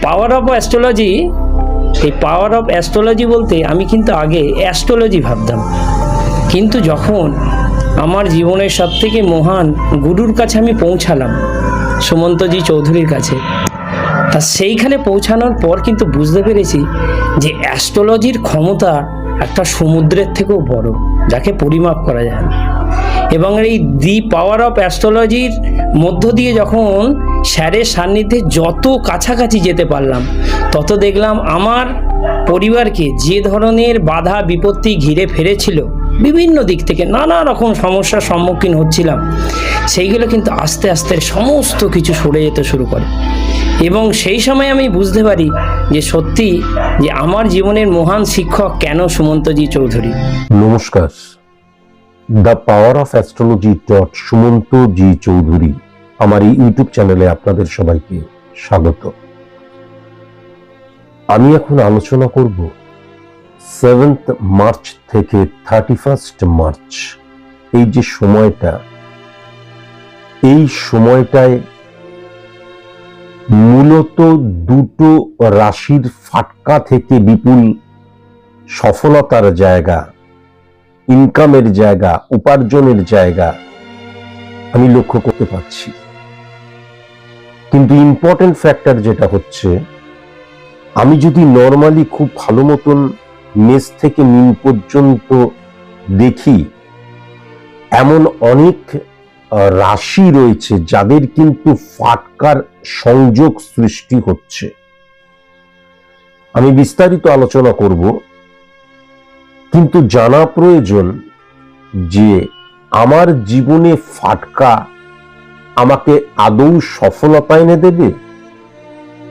Power of astrology, এই পাওয়ার of astrology বলতে আমি কিন্তু আগে অ্যাস্ট্রোলজি ভাবতাম, কিন্তু যখন আমার জীবনের সবথেকে মহান গুরুর কাছে আমি পৌঁছালাম, সুমন্তজি চৌধুরীর কাছে, তা সেইখানে পৌঁছানোর পর কিন্তু বুঝতে পেরেছি যে অ্যাস্ট্রোলজির ক্ষমতা একটা সমুদ্রের থেকেও বড়, যাকে পরিমাপ করা যায় না। এবং এই দি পাওয়ার অফ অ্যাস্ট্রোলজির মধ্য দিয়ে যখন স্যারের সান্নিধ্যে যত কাছাকাছি যেতে পারলাম, তত দেখলাম আমার পরিবারকে যে ধরনের বাধা বিপত্তি ঘিরে ফেলেছিল, বিভিন্ন দিক থেকে নানা রকম সমস্যার সম্মুখীন হচ্ছিলাম, সেইগুলো কিন্তু আস্তে আস্তে সমস্ত কিছু সরে যেতে শুরু করে। এবং সেই সময় আমি বুঝতে পারি যে সত্যি যে আমার জীবনের মহান শিক্ষক কেন সুমন্তজি চৌধুরী। নমস্কার, the power of astrology Sumanta ji Chowdhury আমার এই ইউটিউব চ্যানেলে আপনাদের সবাইকে স্বাগত। আমি এখন আলোচনা করব 7th মার্চ থেকে 31st মার্চ, এই যে সময়টা, এই সময়টায় মূলত দুটো রাশির ফাটকা থেকে বিপুল সফলতার জায়গা, ইনকামের জায়গা, উপার্জনের জায়গা আমি লক্ষ্য করতে পারছি। কিন্তু ইম্পর্টেন্ট ফ্যাক্টর যেটা হচ্ছে, আমি যদি নর্মালি খুব ভালো মতন মেষ থেকে মিন পর্যন্ত দেখি, এমন অনেক রাশি রয়েছে যাদের কিন্তু ফাটকার সংযোগ সৃষ্টি হচ্ছে। আমি বিস্তারিত আলোচনা করব, কিন্তু জানা প্রয়োজন যে আমার জীবনে ফাটকা আমাকে আদৌ সফলতা এনে দেবে,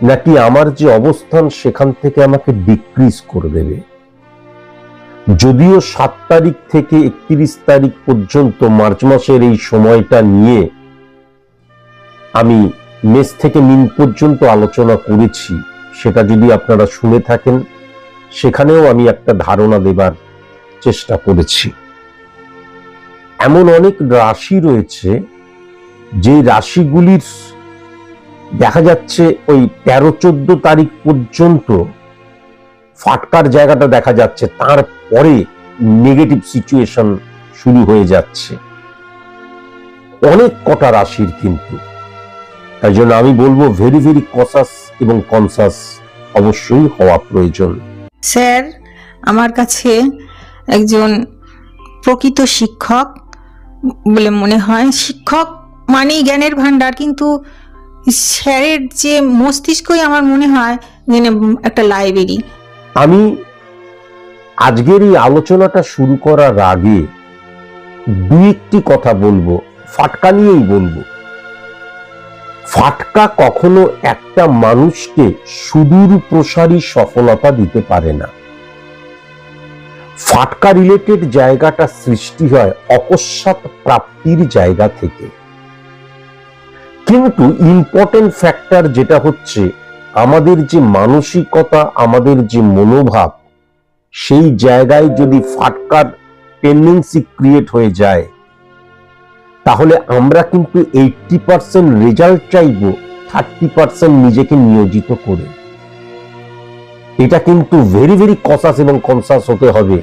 নাকি আমার যে অবস্থান সেখান থেকে আমাকে ডিক্রিজ করে দেবে। যদিও 7 তারিখ থেকে 31 তারিখ পর্যন্ত মার্চ মাসের এই সময়টা নিয়ে আমি মেষ থেকে মিন পর্যন্ত আলোচনা করেছি, সেটা যদি আপনারা শুনে থাকেন, সেখানেও আমি একটা ধারণা দেবার চেষ্টা করেছি। এমন অনেক রাশি রয়েছে যে রাশিগুলির দেখা যাচ্ছে ওই 13-14 তারিখ পর্যন্ত ফাটকার জায়গাটা দেখা যাচ্ছে, তারপরে নেগেটিভ সিচুয়েশন শুরু হয়ে যাচ্ছে অনেক কটা রাশির। কিন্তু তাই জন্য আমি বলবো ভেরি ভেরি কসাস এবং কনসাস অবশ্যই হওয়া প্রয়োজন। স্যার, আমার কাছে একজন প্রকৃত শিক্ষক বলে মনে হয়। শিক্ষক মানেই জ্ঞানের ভান্ডার, কিন্তু স্যারের যে মস্তিষ্কই আমার মনে হয় যেন একটা লাইব্রেরি। আমি আজকের এই আলোচনাটা শুরু করার আগে দুই একটি কথা বলবো, ফাটকা নিয়েই বলবো। ফাটকা কখনো একটা মানুষকে সুদূর প্রসারী সফলতা দিতে পারে না। ফাটকা রিলেটেড জায়গাটা সৃষ্টি হয় অকস্মাৎ প্রাপ্তির জায়গা থেকে। কিন্তু ইম্পর্টেন্ট ফ্যাক্টর যেটা হচ্ছে, আমাদের যে মানসিকতা, আমাদের যে মনোভাব, সেই জায়গায় যদি ফাটকার টেন্ডেন্সি ক্রিয়েট হয়ে যায়, তাহলে আমরা কিন্তু 80% রেজাল্ট চাইবো 30% নিজেকে নিয়োজিত করে। এটা কিন্তু ভেরি ভেরি কসাস এবং কনসাস হতে হবে।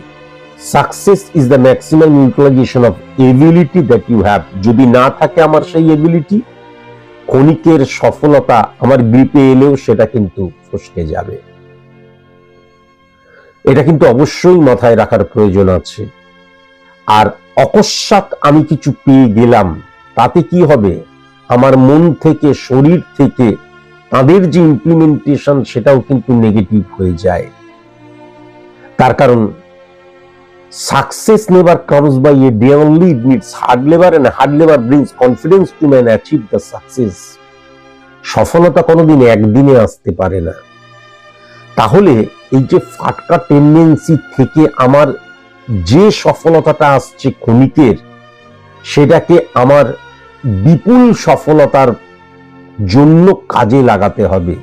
Success is the maximum utilisation of ability that you have. যদি না থাকে আমার সেই এবিলিটি, ক্ষণিকের সফলতা আমার গ্রিপে এলেও সেটা কিন্তু ফসকে যাবে। এটা কিন্তু অবশ্যই মাথায় রাখার প্রয়োজন আছে। আর অকস্মাৎ আমি কিছু পেয়ে গেলাম, তাতে কি হবে, আমার মন থেকে, শরীর থেকে তাদের যে ইমপ্লিমেন্টেশন সেটাও কিন্তু নেগেটিভ হয়ে যায়। তার কারণ success never comes by a day only, it needs hard labour, and hard labour brings confidence to man achieve the success. সফলতা কোনোদিন একদিনে আসতে পারে না। তাহলে এই যে ফাটকা টেন্ডেন্সি থেকে আমার যে সফলতাটা আসছে ক্ষণিকের, সেটাকে আমার বিপুল সফলতার জন্য কাজে লাগাতে হবে,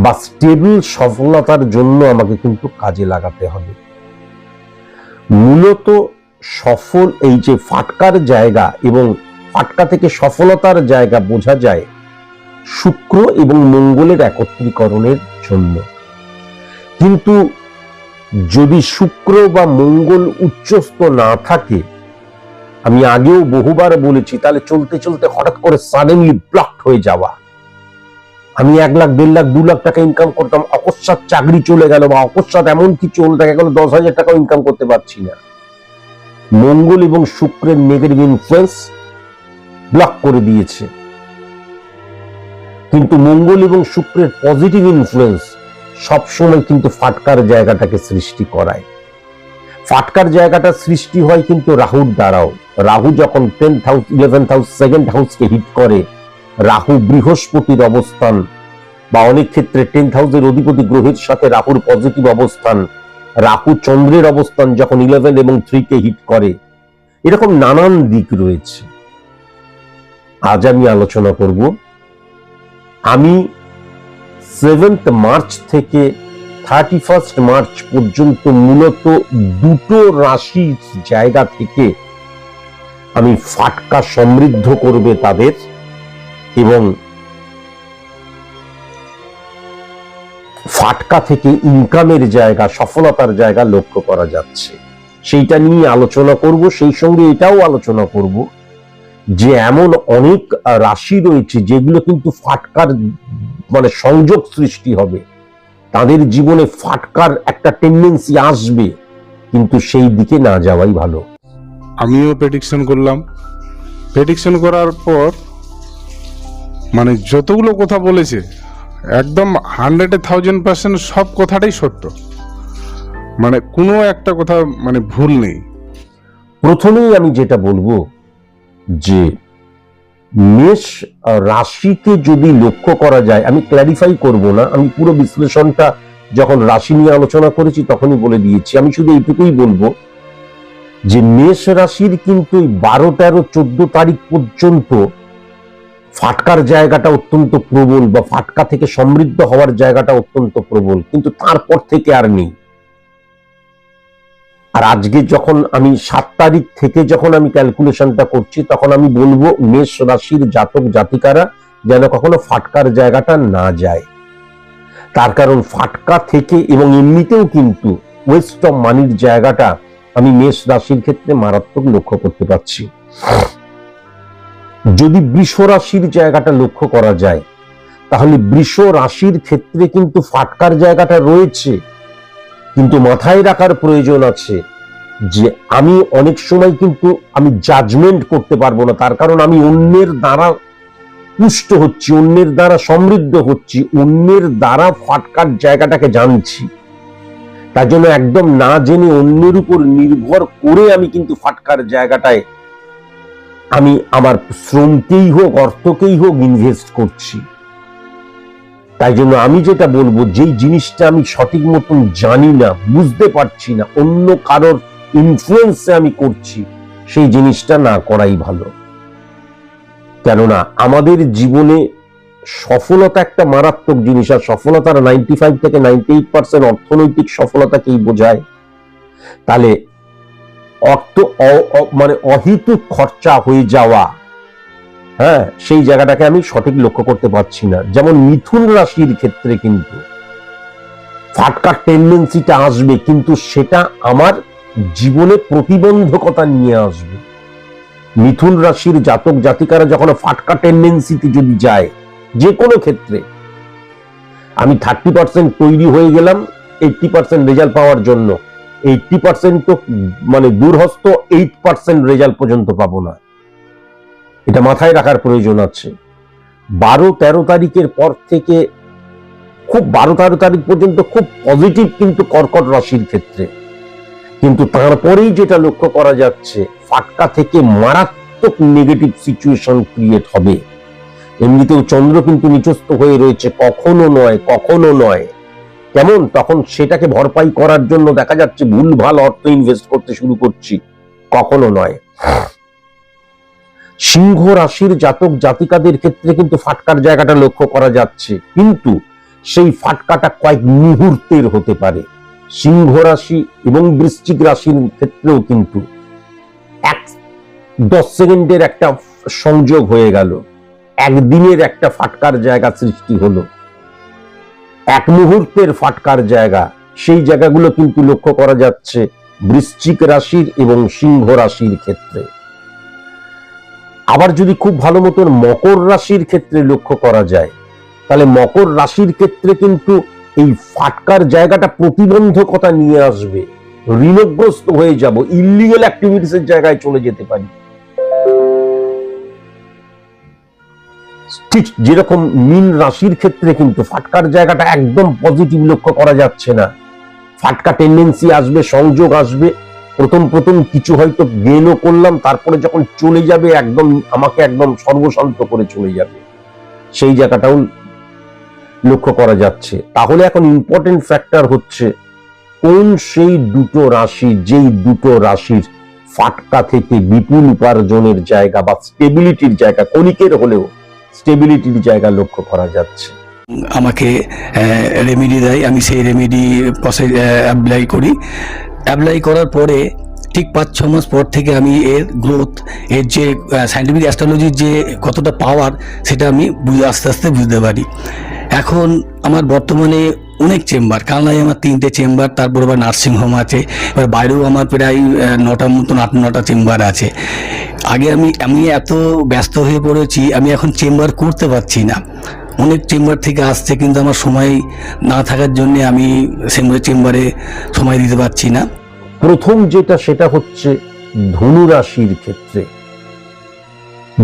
বা স্টেবল সফলতার জন্য আমাকে কিন্তু কাজে লাগাতে হবে। মূলত সফল এই যে ফাটকার জায়গা এবং ফাটকা থেকে সফলতার জায়গা বোঝা যায় শুক্র এবং মঙ্গলের একত্রীকরণের জন্য। কিন্তু যদি শুক্র বা মঙ্গল উচ্চস্থ না থাকে, আমি আগেও বহুবার বলেছি, তাহলে চলতে চলতে হঠাৎ করে সাডেনলি ব্লকড হয়ে যাওয়া। আমি 1 লাখ 1.5 লাখ 2 লাখ টাকা ইনকাম করতাম, অকস্মাৎ চাকরি চলে গেল, বা অকস্মাৎ এমন কিছু হলো দেখা গেল 10,000 টাকাও ইনকাম করতে পারছি না। মঙ্গল এবং শুক্রের নেগেটিভ ইনফ্লুয়েন্স ব্লক করে দিয়েছে। কিন্তু মঙ্গল এবং শুক্রের পজিটিভ ইনফ্লুয়েন্স সবসময় কিন্তু ফাটকার জায়গাটাকে সৃষ্টি করায়। ফাটকার জায়গাটা সৃষ্টি হয় কিন্তু রাহুর দ্বারাও। রাহু যখন 10th house 11th house 2nd হাউসকে hit করে, রাহু বৃহস্পতির অবস্থান বা অনেক ক্ষেত্রে 10th হাউসের অধিপতি গ্রহের সাথে রাহুর পজিটিভ অবস্থান, রাহু চন্দ্রের অবস্থান যখন 11 এবং 3 কে হিট করে, এরকম নানান দিক রয়েছে। আজ আমি আলোচনা করব, আমি 7th মার্চ থেকে 31st মার্চ পর্যন্ত মূলত দুটো রাশির জায়গা থেকে আমি ফাটকা সমৃদ্ধ করবে তাদের, এবং ফাটকা থেকে ইনকামের জায়গা, সফলতার জায়গা লক্ষ্য করা যাচ্ছে, সেইটা নিয়ে আলোচনা করব। সেই সঙ্গে এটাও আলোচনা করব যে এমন অনেক রাশি রয়েছে যেগুলো কিন্তু ফাটকার মানে সংযোগ সৃষ্টি হবে, তাদের জীবনে ফাটকার একটা টেন্ডেন্সি আসবে, কিন্তু সেই দিকে না যাওয়াই ভালো। আমিও প্রেডিকশন করলাম। প্রেডিকশন করার পর মানে যতগুলো কথা বলেছে একদম 100,000% সব কথাটাই সত্য, মানে কোনো একটা কথা মানে ভুল নেই। প্রথমেই আমি যেটা বলবো যে মেষ রাশিকে যদি লক্ষ্য করা যায়, আমি ক্ল্যারিফাই করব না, আমি পুরো বিশ্লেষণটা যখন রাশি নিয়ে আলোচনা করেছি তখনই বলে দিয়েছি। আমি শুধু এইটুকুই বলবো যে মেষ রাশির কিন্তু 12, 13, 14 তারিখ পর্যন্ত ফাটকার জায়গাটা অত্যন্ত প্রবল, বা ফাটকা থেকে সমৃদ্ধ হওয়ার জায়গাটা অত্যন্ত প্রবল, কিন্তু তারপর থেকে আর নেই। আর আজকে যখন আমি 7 তারিখ থেকে যখন আমি ক্যালকুলেশনটা করছি, তখন আমি বলবো মেষ রাশির জাতক জাতিকারা যেন কখনো ফাটকার জায়গাটা না যায়। তার কারণ ফাটকা থেকে এবং এমনিতেও কিন্তু ওয়েস্ট অফ মানির জায়গাটা আমি মেষ রাশির ক্ষেত্রে মারাত্মক লক্ষ্য করতে পারছি। যদি বৃষ রাশির জায়গাটা লক্ষ্য করা যায়, তাহলে বৃষ রাশির ক্ষেত্রে কিন্তু ফাটকার জায়গাটা রয়েছে, কিন্তু মাথায় রাখার প্রয়োজন আছে যে আমি অনেক সময় কিন্তু আমি জাজমেন্ট করতে পারবো না, তার কারণ আমি অন্যের দ্বারা পুষ্ট হচ্ছি, অন্যের দ্বারা সমৃদ্ধ হচ্ছি, অন্যের দ্বারা ফাটকার জায়গাটাকে জানছি। তার জন্য একদম না জেনে অন্যের উপর নির্ভর করে আমি কিন্তু ফাটকার জায়গাটায় আমি আমার শ্রমকেই হোক অর্থকেই হোক ইনভেস্ট করছি। তাই জন্য আমি যেটা বলবো, যেই জিনিসটা আমি সঠিক মতন জানি না, বুঝতে পারছি না, অন্য কারোর ইনফ্লুয়েন্সে আমি করছি, সেই জিনিসটা না করাই ভালো। কেননা আমাদের জীবনে সফলতা একটা মারাত্মক জিনিস, আর সফলতার 95 থেকে 98% অর্থনৈতিক সফলতাকেই বোঝায়। তাহলে অর্থ মানে অহেতুক খরচা হয়ে যাওয়া, হ্যাঁ, সেই জায়গাটাকে আমি সঠিক লক্ষ্য করতে পারছি না। যেমন মিথুন রাশির ক্ষেত্রে কিন্তু ফাটকার টেন্ডেন্সিটা আসবে, কিন্তু সেটা আমার জীবনে প্রতিবন্ধকতা নিয়ে আসবে। মিথুন রাশির জাতক জাতিকারা যখন ফাটকা টেন্ডেন্সিতে যদি যায়, যে কোনো ক্ষেত্রে আমি 30% তৈরি হয়ে গেলাম 80% রেজাল্ট পাওয়ার জন্য, 80% তো মানে দূরহস্ত 8% রেজাল্ট পর্যন্ত পাবো না, এটা মাথায় রাখার প্রয়োজন আছে। 12-13 তারিখের পর থেকে খুব 12-13 তারিখ পর্যন্ত খুব পজিটিভ কিন্তু কর্কট রাশির ক্ষেত্রে, কিন্তু তারপরেই যেটা লক্ষ্য করা যাচ্ছে ফাটকা থেকে মারাত্মক নেগেটিভ সিচুয়েশন ক্রিয়েট হবে। এমনিতেও চন্দ্র কিন্তু নিচস্থ হয়ে রয়েছে, কখনো নয় কেমন, তখন সেটাকে ভরপাই করার জন্য দেখা যাচ্ছে ভুলভাল অর্থ ইনভেস্ট করতে শুরু করছি, কখনো নয়। সিংহ রাশির জাতক জাতিকাদের ক্ষেত্রে কিন্তু ফাটকার জায়গাটা লক্ষ্য করা যাচ্ছে, কিন্তু সেই ফাটকাটা কয়েক মুহূর্তের হতে পারে। সিংহ রাশি এবং বৃশ্চিক রাশির ক্ষেত্রেও কিন্তু 10 সেকেন্ডের একটা সংযোগ হয়ে গেল, একদিনের একটা ফাটকার জায়গা সৃষ্টি হলো, এক মুহূর্তের ফাটকার জায়গা, সেই জায়গাগুলো কিন্তু লক্ষ্য করা যাচ্ছে বৃশ্চিক রাশির এবং সিংহ রাশির ক্ষেত্রে। আবার যদি খুব ভালো মতন মকর রাশির ক্ষেত্রে লক্ষ্য করা যায়, তাহলে মকর রাশির ক্ষেত্রে কিন্তু এই ফাটকার জায়গাটা প্রতিবন্ধকতা নিয়ে আসবে, ঋণগ্রস্ত হয়ে যাব, ইল্লিগাল অ্যাক্টিভিটিসের জায়গায় চলে যেতে পারি। ঠিক যেরকম মীন রাশির ক্ষেত্রে কিন্তু ফাটকার জায়গাটা একদম পজিটিভ লক্ষ্য করা যাচ্ছে না। ফাটকা টেন্ডেন্সি আসবে, সংযোগ আসবে, প্রথম কিছু হয়তো গেইনও করলাম, তারপরে যখন চলে যাবে একদম আমাকে একদম সর্বশান্ত করে চলে যাবে, সেই জায়গাটাও লক্ষ্য করা যাচ্ছে। তাহলে এখন ইম্পর্টেন্ট ফ্যাক্টর হচ্ছে কোন সেই দুটো রাশি, যেই দুটো রাশির ফাটকা থেকে বিপুল উপার্জনের জায়গা বা স্টেবিলিটির জায়গা, কণিকের হলেও স্টেবিলিটির জায়গা লক্ষ্য করা যাচ্ছে। আমাকে রেমেডি দেয়, আমি সেই রেমেডি অ্যাপ্লাই করি। অ্যাপ্লাই করার পরে ঠিক 5-6 মাস পর থেকে আমি এর গ্রোথ, এর যে সায়েন্টিফিক অ্যাস্ট্রোলজির যে কতটা পাওয়ার, সেটা আমি আস্তে আস্তে বুঝতে পারি। এখন আমার বর্তমানে অনেক চেম্বার, কালনায় আমার 3টে চেম্বার, তারপর আবার নার্সিংহোম আছে, এবার বাইরেও আমার প্রায় 9টার মতন 8-9টা চেম্বার আছে। আগে আমি এত ব্যস্ত হয়ে পড়েছি, আমি এখন চেম্বার করতে পারছি না। অনেক চেম্বার থেকে আসছে, কিন্তু আমার সময় না থাকার জন্য আমি চেম্বারে সময় দিতে পারছি না। প্রথম যেটা সেটা হচ্ছে ধনু রাশির ক্ষেত্রে।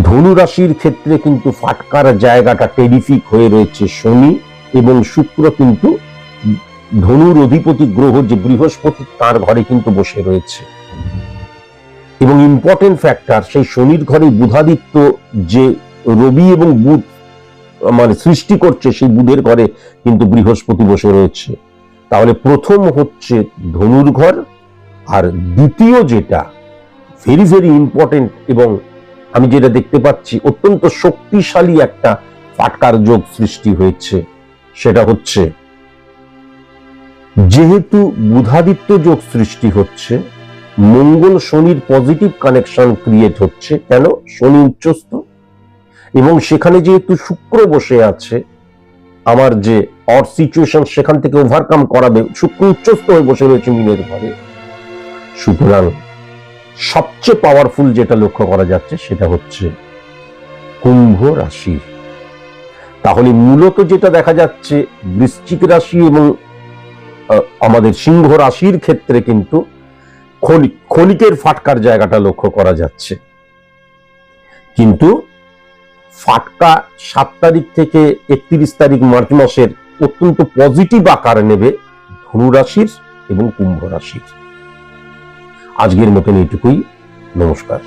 ধনু রাশির ক্ষেত্রে কিন্তু ফাটকার জায়গাটা টেরিফিক হয়ে রয়েছে। শনি এবং শুক্র কিন্তু ধনুর অধিপতি গ্রহ যে বৃহস্পতি, তার ঘরে কিন্তু বসে রয়েছে। এবং ইম্পর্টেন্ট ফ্যাক্টর, সেই শনির ঘরে বুধাদিত্য যে রবি এবং বুধ মানে সৃষ্টি করছে, সেই বুধের ঘরে কিন্তু বৃহস্পতি বসে রয়েছে। তাহলে প্রথম হচ্ছে ধনুর ঘর, আর দ্বিতীয় যেটা ভেরি ভেরি ইম্পর্টেন্ট এবং আমি যেটা দেখতে পাচ্ছি অত্যন্ত শক্তিশালী একটা ফাটকার যোগ সৃষ্টি হয়েছে, সেটা হচ্ছে যেহেতু বুধাদিত্য যোগ সৃষ্টি হচ্ছে, মঙ্গল শনির পজিটিভ কানেকশন ক্রিয়েট হচ্ছে। কেন? শনি উচ্চস্থ, এবং সেখানে যেহেতু শুক্র বসে আছে, আমার যে অড সিচুয়েশন সেখান থেকে ওভারকাম করাবে, শুক্র উচ্চস্থ হয়ে বসে রয়েছে মীনের ঘরে। সুতরাং সবচেয়ে পাওয়ারফুল যেটা লক্ষ্য করা যাচ্ছে সেটা হচ্ছে কুম্ভ রাশি। তাহলে মূলত যেটা দেখা যাচ্ছে বৃশ্চিক রাশি এবং আমাদের সিংহ রাশির ক্ষেত্রে কিন্তু ক্ষণিকের ফাটকার জায়গাটা লক্ষ্য করা যাচ্ছে, কিন্তু ফাটকা 7 তারিখ থেকে 31 তারিখ মার্চ মাসের অত্যন্ত পজিটিভ আকার নেবে ধনু রাশির এবং কুম্ভ রাশির। আজকের মতন এইটুকুই। নমস্কার।